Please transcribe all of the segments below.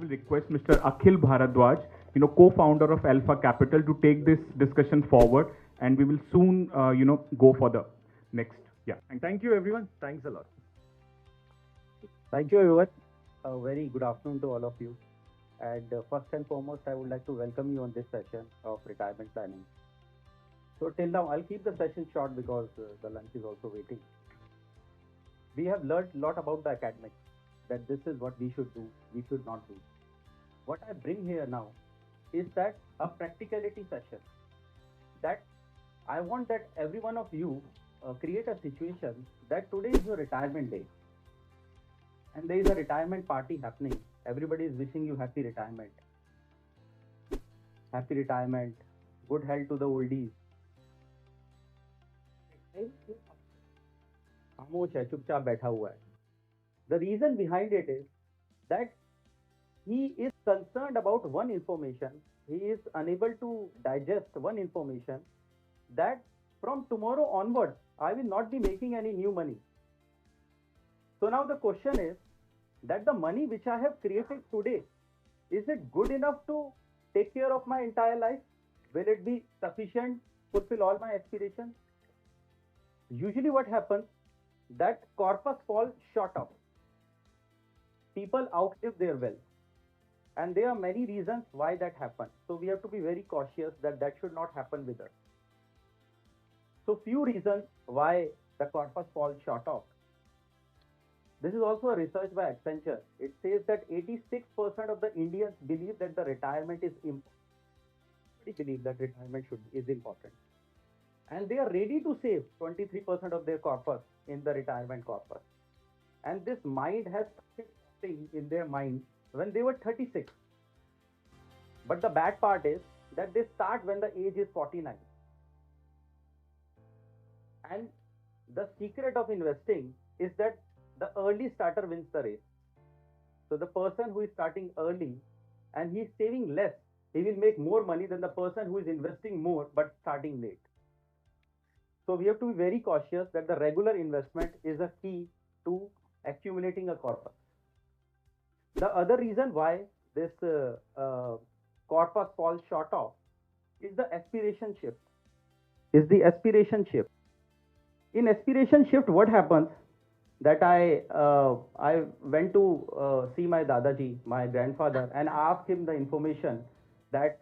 will request Mr. Akhil Bhardwaj, co-founder of Alpha Capital, to take this discussion forward, and we will soon, go for the next. Yeah. And thank you, everyone. Thanks a lot. Thank you, everyone. A very good afternoon to all of you. And first and foremost, I would like to welcome you on this session of retirement planning. So till now, I'll keep the session short because the lunch is also waiting. We have learned a lot about the academics, that this is what we should do, we should not do. What I bring here now is that a practicality session, that I want that every one of you create a situation that today is your retirement day and there is a retirement party happening. Everybody is wishing you happy retirement, good health to the oldies. खामोश है, चुपचाप बैठा हुआ है. The reason behind it is that he is concerned about one information. He is unable to digest one information, that from tomorrow onwards, I will not be making any new money. So now the question is that the money which I have created today, is it good enough to take care of my entire life? Will it be sufficient to fulfill all my aspirations? Usually what happens, that corpus falls short of. People outlive their wealth. And there are many reasons why that happens. So we have to be very cautious that that should not happen with us. So few reasons why the corpus falls short of. This is also a research by Accenture. It says that 86% of the Indians believe that the retirement is important. They believe that retirement is important. And they are ready to save 23% of their corpus in the retirement corpus. And this mind has started in their mind when they were 36. But the bad part is that they start when the age is 49. And the secret of investing is that the early starter wins the race. So the person who is starting early and he is saving less, he will make more money than the person who is investing more but starting late. So we have to be very cautious that the regular investment is a key to accumulating a corpus. The other reason why this corpus falls short of is the aspiration shift. In aspiration shift, what happens? That I went to see my Dadaji, my grandfather, and asked him the information that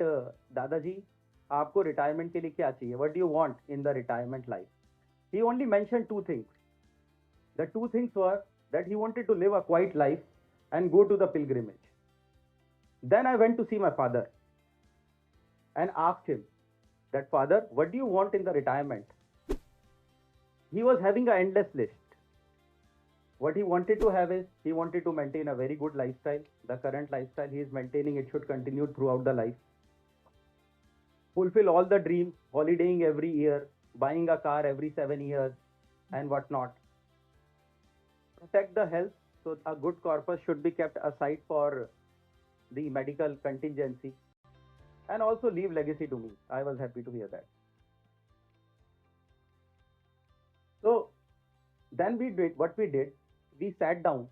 Dadaji, आपको retirement के लिए क्या चाहिए? What do you want in the retirement life? He only mentioned two things. The two things were that he wanted to live a quiet life and go to the pilgrimage. Then I went to see my father and asked him that, Father, what do you want in the retirement? He was having an endless list. What he wanted to have is, he wanted to maintain a very good lifestyle. The current lifestyle he is maintaining, it should continue throughout the life. Fulfill all the dreams, holidaying every year, buying a car every 7 years, and whatnot. Protect the health, so a good corpus should be kept aside for the medical contingency. And also leave legacy to me. I was happy to hear that. So then we did what we did. We sat down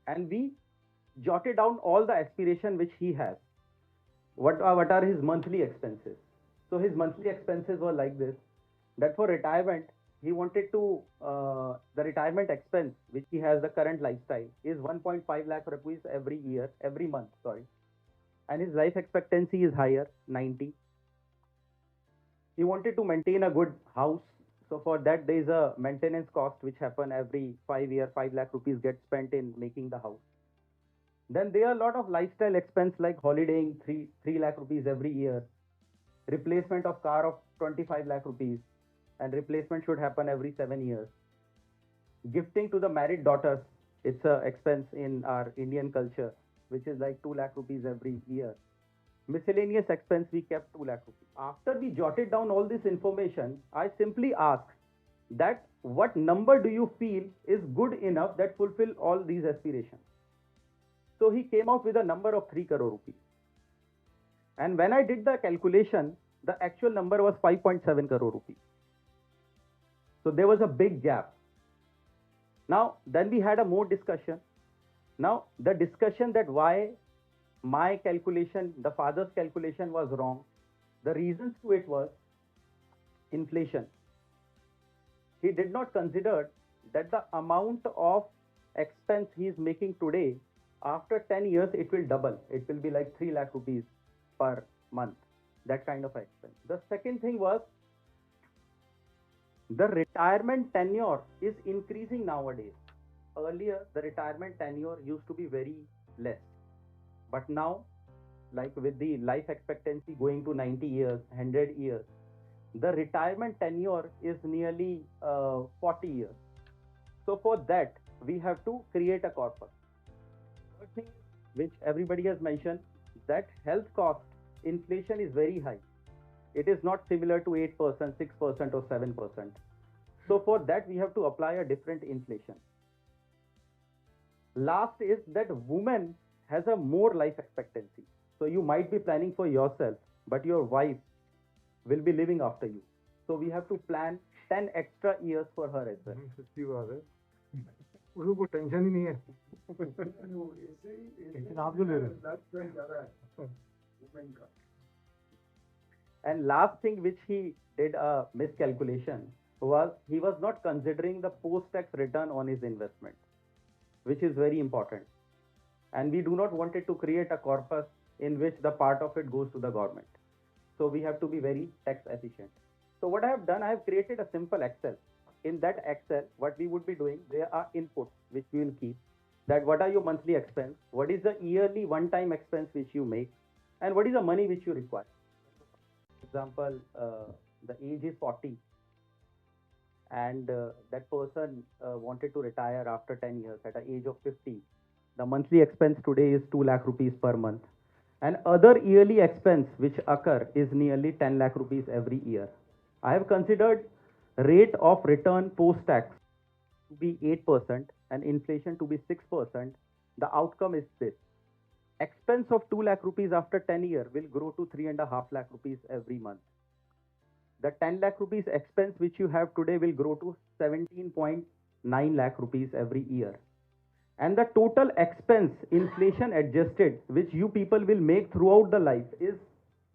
and we jotted down all the aspiration which he has. What are his monthly expenses? So his monthly expenses were like this, that for retirement, he wanted to, the retirement expense, which he has the current lifestyle, is 1.5 lakh rupees every month. And his life expectancy is higher, 90. He wanted to maintain a good house. So for that, there is a maintenance cost which happen every 5 years, 5 lakh rupees get spent in making the house. Then there are a lot of lifestyle expense like holidaying, 3 lakh rupees every year, replacement of car of 25 lakh rupees, and replacement should happen every 7 years. Gifting to the married daughters, it's a expense in our Indian culture, which is like 2 lakh rupees every year. Miscellaneous expense, we kept 2 lakh rupees. After we jotted down all this information, I simply asked that what number do you feel is good enough that fulfill all these aspirations? So he came out with a number of 3 crore rupees. And when I did the calculation, the actual number was 5.7 crore rupees. So there was a big gap. Now, then we had a more discussion. Now, the discussion that why my calculation, the father's calculation was wrong. The reasons to it was inflation. He did not consider that the amount of expense he is making today, after 10 years, it will double. It will be like 3 lakh rupees per month, that kind of expense. The second thing was the retirement tenure is increasing nowadays. Earlier, the retirement tenure used to be very less. But now, like with the life expectancy going to 90 years, 100 years, the retirement tenure is nearly 40 years. So for that, we have to create a corpus. Third thing, which everybody has mentioned, that health cost inflation is very high. It is not similar to 8%, 6% or 7%. So for that, we have to apply a different inflation. Last is that woman has a more life expectancy. So you might be planning for yourself, but your wife will be living after you. So we have to plan 10 extra years for her as well. सच्ची बात है उसको कोई tension ही नहीं है tension आप जो ले रहे हो And last thing which he did a miscalculation was he was not considering the post-tax return on his investment, which is very important. And we do not want it to create a corpus in which the part of it goes to the government. So we have to be very tax efficient. So what I have done, I have created a simple Excel. In that Excel, what we would be doing, there are inputs which we will keep. That what are your monthly expense, what is the yearly one-time expense which you make, and what is the money which you require. For example, the age is 40 and that person wanted to retire after 10 years at the age of 50. The monthly expense today is 2 lakh rupees per month. And other yearly expense which occur is nearly 10 lakh rupees every year. I have considered rate of return post-tax to be 8% and inflation to be 6%. The outcome is this. Expense of 2 lakh rupees after 10 years will grow to 3.5 lakh rupees every month. The 10 lakh rupees expense which you have today will grow to 17.9 lakh rupees every year. And the total expense, inflation adjusted, which you people will make throughout the life is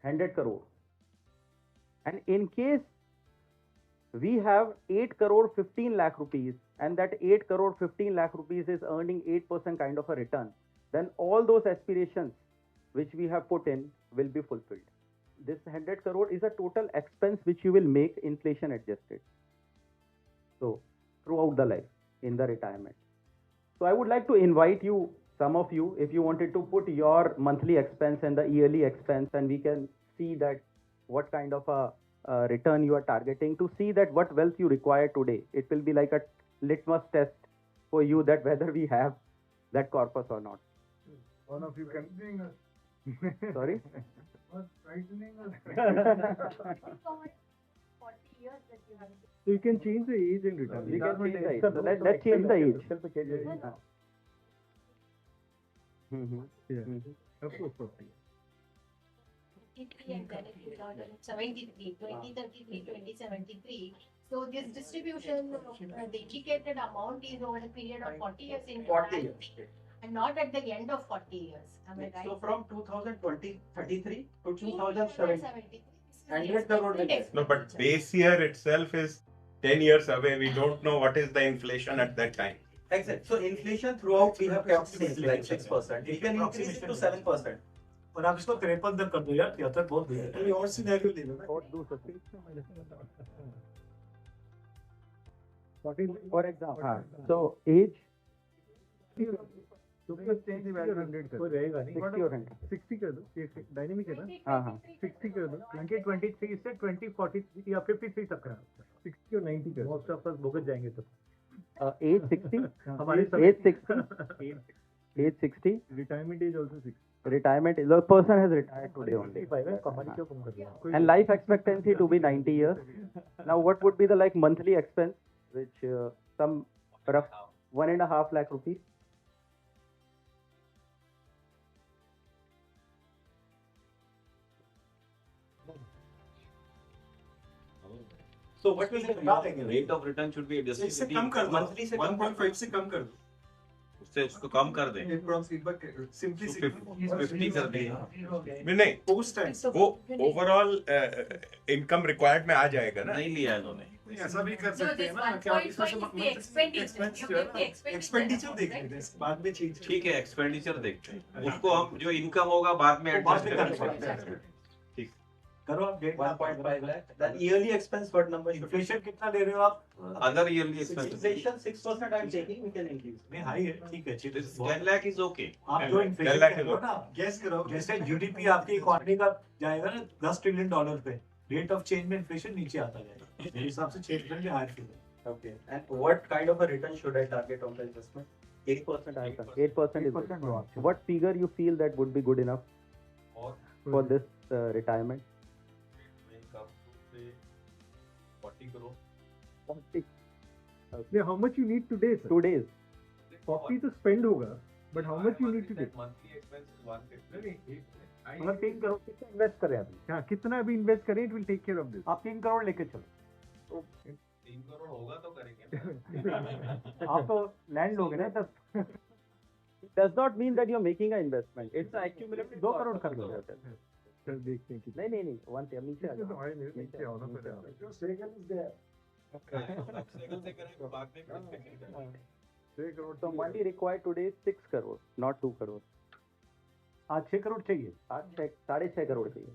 100 crore. And in case we have 8 crore 15 lakh rupees and that 8 crore 15 lakh rupees is earning 8% kind of a return, then all those aspirations which we have put in will be fulfilled. This 100 crore is a total expense which you will make inflation adjusted. So throughout the life in the retirement. So I would like to invite you, some of you, if you wanted to put your monthly expense and the yearly expense, and we can see that what kind of a return you are targeting, to see that what wealth you require today. It will be like a litmus test for you that whether we have that corpus or not. one of you can Sorry? frightening us 40 years that you have. so you can change the age and return We can change the age. So let's change the age. Of course 40 And then if you got 73, 2033, 2073. So this distribution, the indicated amount is over a period of 40 years in 40 years. and not at the end of 40 years. Am I right? So from 2033 to 2070, 100 100 crore will get. No, but base year itself is 10 years away. We don't know what is the inflation at that time. Exactly. So inflation throughout we have kept like 6%. We can increase it to 7%. और आप इसको 53 तक कर दो यार 73 बहुत है और सिनेरियो ले लो ना. Or do something. For example, so age तो प्लस चेंज द वैल्यू 100 कर कोई रहेगा नहीं 60 or 100. 60 कर दो ये डायनेमिक है ना हाँ हाँ 60 कर दो 2023 से 2043 या 53 तक का 60 और 90 कर मोस्ट ऑफ अस भुगत जाएंगे तब age 60, हमारे age 60, age 60, retirement age also 60 retirement, the person has retired today only. कमाई क्यों कम कर दिया And life expectancy to be 90 years. Now what would be the like monthly expense, which some rough 1.5 lakh rupees. So what will the rate rate of return should be adjusted इससे कम कर दो monthly से 1.5 से कम कर दो से उसको कम कर दें, सिंपली 50 कर दें। नहीं, उस टाइम वो ओवरऑल इनकम रिक्वायर्ड में आ जाएगा ना। नहीं लिया इन्होंने। ऐसा भी कर No, सकते this हैं ना कि आप इसमें से 1.5 is the expenditure. You get the expenditure. Expenditure देख लेते हैं बाद में चीज। ठीक है, एक्सपेंडिचर देखते हैं, उसको हम जो इनकम होगा बाद में बाद में एडजस्ट कर करेंगे। सकते हैं। ठीक। करो आप debt 1.5 lakh. Then yearly expense what number should be? Inflation कितना ले रहे हो आप? Other yearly expenses Inflation 6% I'm taking, we can increase. नहीं हाई है, ठीक है, ठीक है। 10 लाख इज ओके। आप जो 10 इन्फ्लेशन लाख कह रहे हो ना, गैस करो, जैसे जीडीपी आपकी इकोनॉमी का जाएगा ना $10 ट्रिलियन पे, रेट ऑफ चेंज में इन्फ्लेशन नीचे आता जाएगा। मेरे हिसाब से 6% higher figure. Okay. And what kind of a return should I target on the investment? 8% I have 8% is good. What figure you feel that would be good enough और for this retirement? कम से 40 crore 40 Yeah, how much you need today, sir? 2 days. 40 तो spend होगा, but how much you need today? Monthly expense 150। मतलब 3 करोड़ कितना invest करें अभी? हाँ, कितना अभी इन्वेस्ट करें, it will take care of this. आप 3 करोड़ लेके चलो। 3 करोड़ होगा तो करेंगे। आप तो लैंड लोगे ना तब। It does not mean that you're making an investment. It's an accumulated 2 cost. Crore कर दो। चल देखते हैं कितना। नहीं one thing नीचे आ जाओ। नीचे आओ ना पहले। जो सेकंड इज देयर। सेकंड से करेंगे बाद में करेंगे। 6 crore So money required today is 6 crore, not 2 crore. आज 6 करोड़ चाहिए। आज 6.5 करोड़ चाहिए.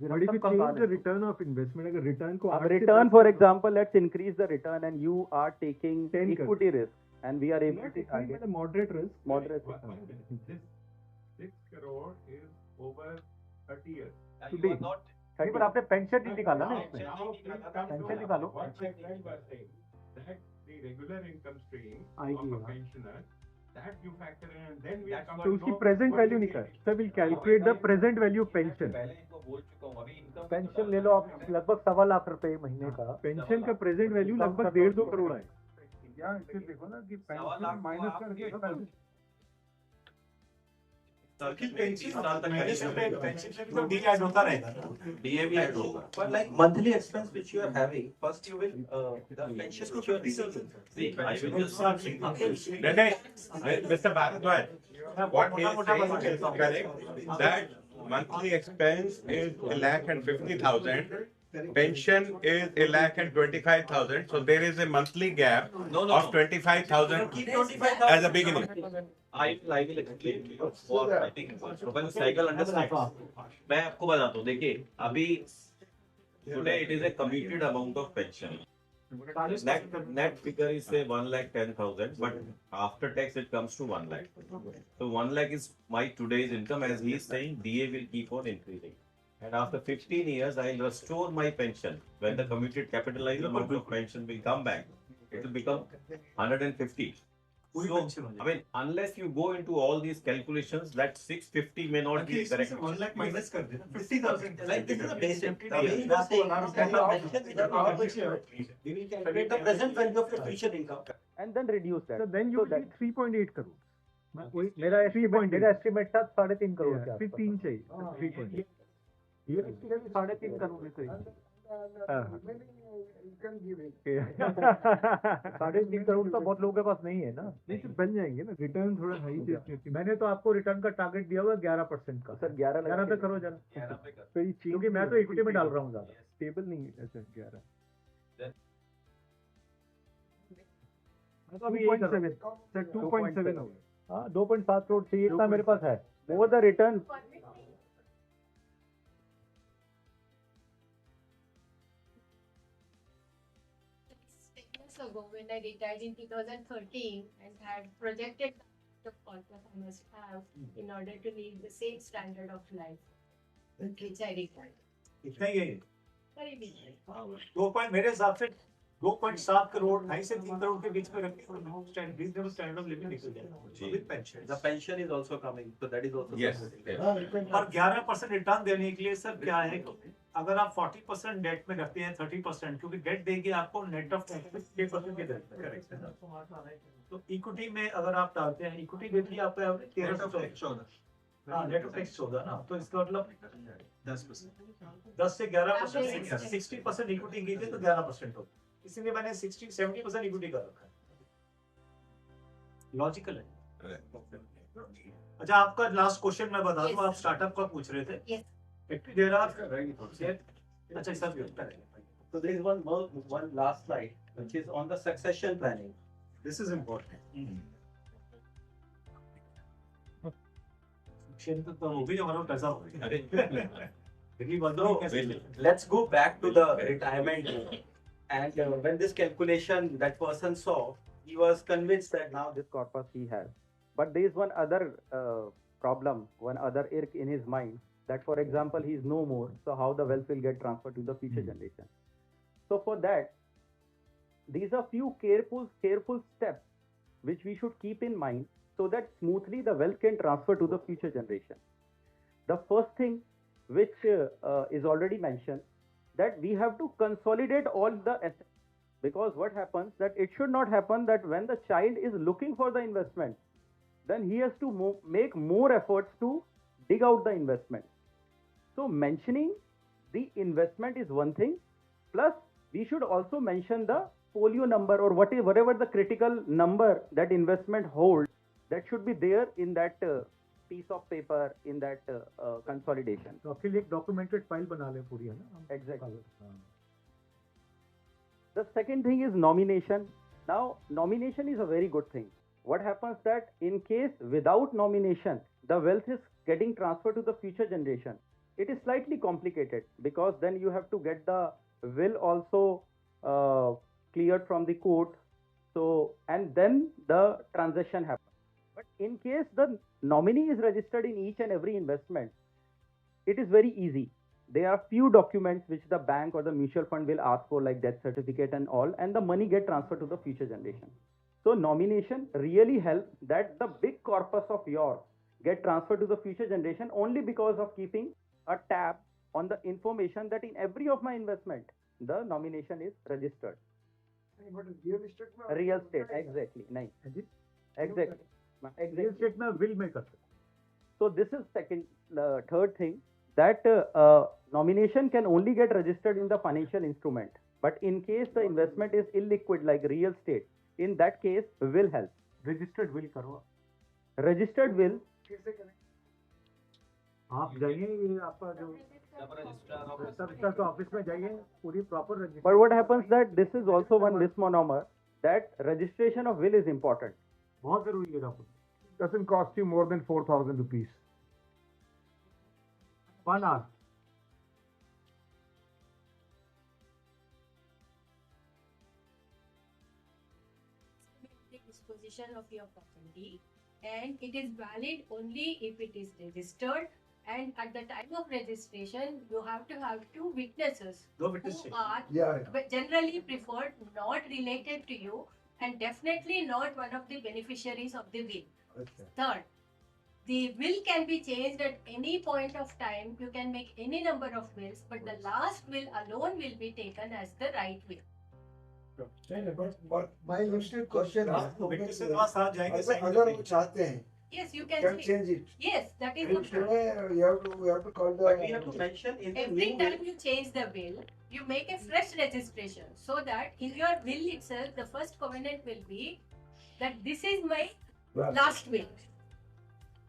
But if you change the return of investment, अगर return को अब 8 से return 10 for example, let's increase the return and you are taking 10 equity risk and we are able not to taking target at a moderate risk. moderate. This 6 crore is over 30 years. Today. नहीं, पर आपने pension नहीं निकाला ना इसमें। Pension निकालो। What you are saying, that the regular income stream आएगी, of a हाँ। pensioner, that you factor in and then we come तो उसकी प्रेजेंट वैल्यू निकाल। Sir will calculate the present value pension. पहले इनको बोल चुका हूँ, अभी इनकम पेंशन ले लो आप लगभग 1.25 लाख रुपए महीने का। पेंशन का प्रेजेंट वैल्यू लगभग 1.5-2 करोड़ है। या इससे देखो ना कि पेंशन माइनस करके पेंशन से भी तो डी ऐड होता रहेगा ना। डीए भी ऐड होगा। But like monthly expense which you are having, first you will, the pension which you are receiving. See, I will just Mr. Bhardwaj, what he is saying is correct, that monthly expense is 1,50,000, pension is 1,25,000, so there is a monthly gap No. of 25,000 Keep 25,000 as a beginning. I will explain to you for I think when cycle understands. मैं आपको बताता हूँ, देखिए अभी today it is a commuted amount of pension. Net figure is say 1,10,000, but after tax it comes to 1 lakh. So 1 lakh is my today's income, as he is saying DA will keep on increasing. And after 15 years, I will restore my pension. When the commuted capitalized amount of pension will come back, it will become 150. So, I mean, unless you go into all these calculations, that 650 may not be correct. 1 lakh minus कर देना 50,000 Like this is the basic. The way you are saying is that the pension is not we will calculate the present value of your future income. and then reduce that. So then you will that, need 3.8 crore. मेरा estimate था 3.5 करोड़ के आसपास। फिर 3 चाहिए 3.8। ये इसके लिए 3.5 करोड़ में चाहिए। 3.5 करोड़ तो बहुत लोगों के पास नहीं है ना। नहीं बन जाएंगे ना, रिटर्न थोड़ा हाई चाहिए। मैंने तो आपको रिटर्न का टारगेट दिया हुआ 11% का। सर 11 पे करो जरा, क्योंकि मैं तो इक्विटी में डाल रहा हूँ ज्यादा। स्टेबल नहीं है। अच्छा 11 तो अभी 2.7 सर 2.7 हो गया। हाँ 2.7 करोड़ चाहिए, इतना मेरे पास है। over the return. Ago, when I retired in 2013 and had projected the cost that I must have in order to live the same standard of life which I required. इतना ही है। करीबी है। 2 पॉइंट मेरे हिसाब से 2.7 करोड़ 2.5 से 3 करोड़ के बीच में रखते हैं रीजनेबल स्टैंडर्ड ऑफ लिविंग निकल जाएगा with pension. The pension is also coming, so that is also Yes. और 11% रिटर्न देने के लिए सर क्या है, अगर आप 40% डेट में रखते हैं 30%, क्योंकि डेट देगी आपको नेट ऑफ टैक्स 6% की दर पे, करेक्ट है ना। तो इक्विटी में अगर आप डालते हैं, इक्विटी देती है आपको एवरेज 1314, हाँ नेट ऑफ टैक्स 14 ना, तो इसका मतलब 10 से 11%, 60% इक्विटी कीजिए तो 11% होगा, इसीलिए मैंने 60-70% इक्विटी कर रखा है। लॉजिकल है। अच्छा, आपका लास्ट क्वेश्चन मैं बता दूं, Yes. आप स्टार्टअप का पूछ रहे थे। Yes. एक्चुअली देयर आर, अच्छा sir, So there is one last slide, which is on the succession planning. This is important. तो वो भी हमारा पैसा हो गया। So let's go back to the retirement. And when this calculation that person saw, he was convinced that now this corpus he has. But there is one other problem, one other irk in his mind, that for example he is no more. So how the wealth will get transferred to the future generation? So for that, these are few careful steps which we should keep in mind so that smoothly the wealth can transfer to the future generation. The first thing which is already mentioned, that we have to consolidate all the assets, because what happens that it should not happen that when the child is looking for the investment, then he has to make more efforts to dig out the investment. So mentioning the investment is one thing, plus we should also mention the folio number or whatever the critical number that investment holds, that should be there in that piece of paper, in that consolidation. तो अखिल एक documented file बना ले पूरी, है ना? Exactly. The second thing is nomination. Now, nomination is a very good thing. What happens that in case without nomination, the wealth is getting transferred to the future generation, it is slightly complicated, because then you have to get the will also cleared from the court. So, and then the transaction happens. But in case the nominee is registered in each and every investment, it is very easy. There are few documents which the bank or the mutual fund will ask for, like death certificate and all, and the money get transferred to the future generation. So nomination really helps that the big corpus of yours get transferred to the future generation, only because of keeping a tab on the information that in every of my investment, the nomination is registered. Real estate, exactly. Nice. Exactly. Real estate में will में कर सकते. So this is third thing, that nomination can only get registered in the financial instrument. But in case the investment is illiquid like real estate, in that case will help. Registered will करवा. Registered will, आप जाइए, ये आपका जो registrar के office में जाइए, पूरी proper register. but what happens that this is also one misnomer, that registration of will is important. बहुत जरूरी है doctor. Doesn't cost you more than 4,000 rupees. 1 hour. The disposition of your property, and it is valid only if it is registered, and at the time of registration you have to have 2 witnesses दो who witness are Yeah. generally preferred, not related to you, and definitely not one of the beneficiaries of the will. Okay. Third, the will can be changed at any point of time. You can make any number of wills, but the last will alone will be taken as the right will. But my next question witness के पास आ जाएंगे, is, sign अगर करेंगे. वो चाहते हैं, Yes, you can can change. change it. Yes, that is Then the you have to call the. But we have to mention in the every new time will. you change the will, you make a fresh registration, so that in your will itself, the first covenant will be that this is my Right. last will.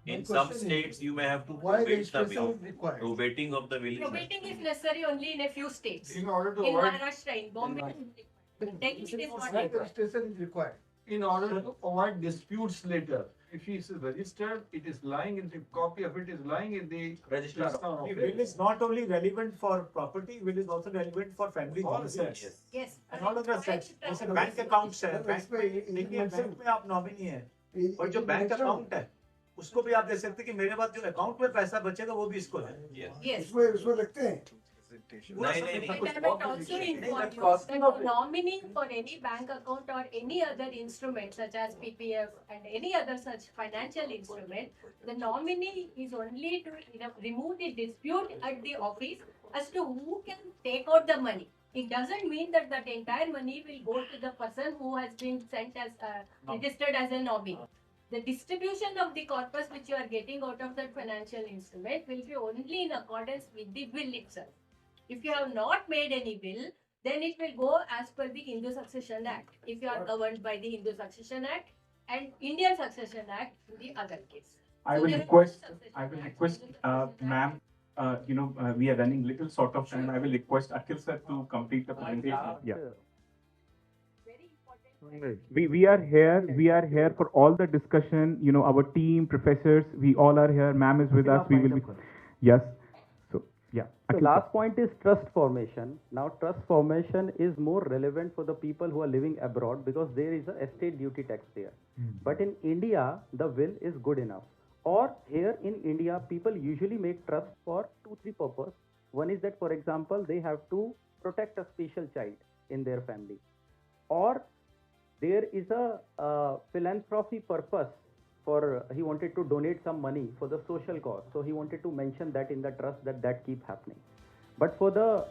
In My some question is, states, you may have to Why probate the registration will. is required? Probating of the will is Probating is necessary only in a few states. In order to In avoid. Maharashtra, in Bombay, in Delhi, it is not Why required. registration is required? In order to avoid disputes later. If he is registered, it is lying in the copy of it is lying in the Registrar register of- of The will. will is not only relevant for property, will is also relevant for family All assets. assets. Yes. And all other assets. जैसे bank accounts है, bank में देखिए, bank में आप nominee है, और जो bank account है उसको भी आप दे सकते हैं कि मेरे पास जो अकाउंट में पैसा बचेगा वो भी इसको है. Yes. उसमें रखते हैं. Retirement also informs you that the nominee for any bank account or any other instrument such as PPF and any other such financial instrument, the nominee is only to remove the dispute at the office as to who can take out the money. It doesn't mean that that entire money will go to the person who has been sent as registered as a nominee. The distribution of the corpus which you are getting out of that financial instrument will be only in accordance with the will itself. If you have not made any will, then it will go as per the Hindu Succession Act. If you are governed by the Hindu Succession Act, and Indian Succession Act the other case. I So will there are request, two I will succession request, acts. ma'am, we are running little short of time. I will request Akhil sir to complete the presentation. Yeah. Very important. We are here for all the discussion, our team, professors, we all are here. Ma'am is with us. We will be, yes. So, yeah. The Akhil sir. last point is trust formation. Now, trust formation is more relevant for the people who are living abroad because there is a estate duty tax there. But in India, the will is good enough. Or here in India, people usually make trust for 2-3 purposes. One is that, for example, they have to protect a special child in their family, or there is a philanthropy purpose for he wanted to donate some money for the social cause, so he wanted to mention that in the trust that keep happening. But for the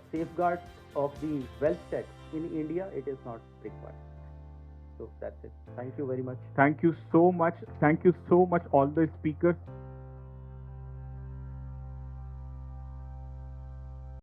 safeguard of the wealth tax in India, it is not required. So that's it. Thank you very much. Thank you so much. Thank you so much, all the speakers.